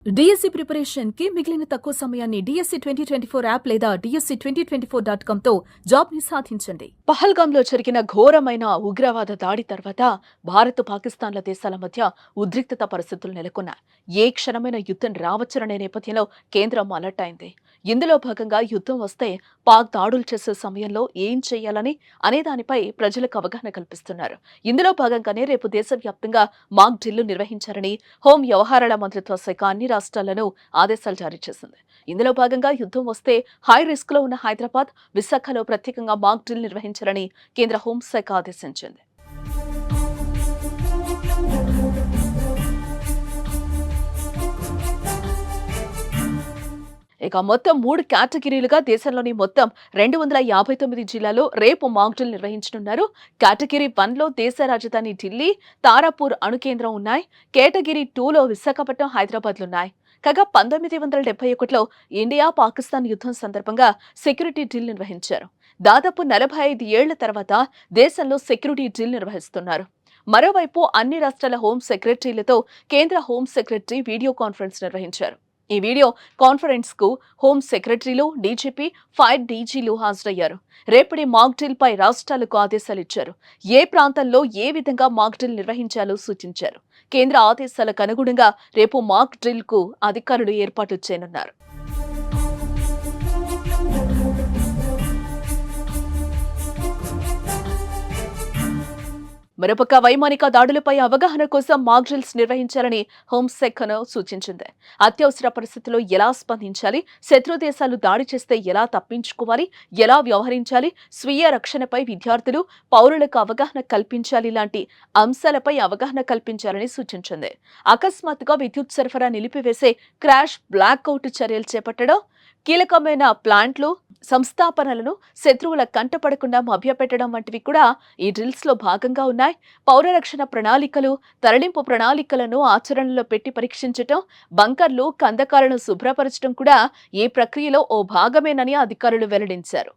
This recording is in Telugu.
డిఎస్సి ప్రిపరేషన్ కి మిగిలిన తక్కువ సమయాన్ని డిఎస్సి 2024 యాప్ లేదా DSC2024.com తో జాబ్ ని సాధించండి. పహల్గాంలో జరిగిన ఘోరమైన ఉగ్రవాద దాడి తర్వాత భారత్ పాకిస్తాన్ల దేశాల మధ్య ఉద్రిక్తత పరిస్థితులు నెలకొన్నాయి. ఏ క్షణమైన యుద్ధం రావచ్చుననే నేపథ్యంలో కేంద్రం అలర్ట్ అయింది. ఇందులో భాగంగా యుద్ధం వస్తే పాక్ దాడులు చేసే సమయంలో ఏం చేయాలని అనే దానిపై ప్రజలకు అవగాహన కల్పిస్తున్నారు. ఇందులో భాగంగానే రేపు దేశవ్యాప్తంగా మాక్ డ్రిల్లు నిర్వహించారని హోం వ్యవహారాల మంత్రిత్వ శాఖ అన్ని రాష్ట్రాలను ఆదేశాలు జారీ చేసింది. ఇందులో భాగంగా యుద్ధం వస్తే హై రిస్క్ లో ఉన్న హైదరాబాద్, విశాఖలో ప్రత్యేకంగా మాక్ డ్రిల్ నిర్వహించాలని కేంద్ర హోంశాఖ ఆదేశించింది. ఇక మొత్తం 3 కేటగిరీలుగా దేశంలోని మొత్తం 259 జిల్లాలో రేపు మాక్ డ్రిల్ నిర్వహించనున్నారు. కేటగిరీ 1లో దేశ రాజధాని ఢిల్లీ, తారాపూర్ అణు కేంద్రం ఉన్నాయి. కేటగిరీ 2లో విశాఖపట్నం, హైదరాబాద్లున్నాయి. కాగా 1971లో ఇండియా పాకిస్తాన్ యుద్ధం సందర్భంగా సెక్యూరిటీ డ్రిల్ నిర్వహించారు. దాదాపు 45 ఏళ్ల తర్వాత దేశంలో సెక్యూరిటీ డ్రిల్ నిర్వహిస్తున్నారు. మరోవైపు అన్ని రాష్ట్రాల హోం సెక్రటరీలతో కేంద్ర హోం సెక్రటరీ వీడియో కాన్ఫరెన్స్ నిర్వహించారు. ఈ వీడియో కాన్ఫరెన్స్ కు హోం సెక్రటరీలు, డీజీపీ, ఫైర్ డీజీలు హాజరయ్యారు. రేపటి మాక్ డ్రిల్ పై రాష్ట్రాలకు ఆదేశాలు ఇచ్చారు. ఏ ప్రాంతంలో ఏ విధంగా మాక్ డ్రిల్ నిర్వహించాలో సూచించారు. కేంద్ర ఆదేశాలకు అనుగుణంగా రేపు మాక్ డ్రిల్ కు అధికారులు ఏర్పాట్లు చేయనున్నారు. మరోపక్క వైమానిక దాడులపై అవగాహన కోసం మాక్ డ్రిల్స్ నిర్వహించాలని హోంశాఖను సూచించింది. అత్యవసర పరిస్థితుల్లో ఎలా స్పందించాలి, శత్రు దేశాలు దాడి చేస్తే ఎలా తప్పించుకోవాలి, ఎలా వ్యవహరించాలి, స్వీయ రక్షణపై విద్యార్థులు, పౌరులకు అవగాహన కల్పించాలి లాంటి అంశాలపై అవగాహన కల్పించాలని సూచించింది. అకస్మాత్తుగా విద్యుత్ సరఫరా నిలిపివేసే క్రాష్, బ్లాక్అవుట్ చర్యలు చేపట్టడం, కీలకమైన ప్లాంట్లు, సంస్థాపనలను శత్రువుల కంటపడకుండా మభ్యపెట్టడం వంటివి కూడా ఈ డ్రిల్స్ లో భాగంగా ఉన్నాయి. పౌర రక్షణ ప్రణాళికలు, తరలింపు ప్రణాళికలను ఆచరణలో పెట్టి పరీక్షించటం, బంకర్లు, కందకాలను శుభ్రపరచడం కూడా ఈ ప్రక్రియలో ఓ భాగమేనని అధికారులు వెల్లడించారు.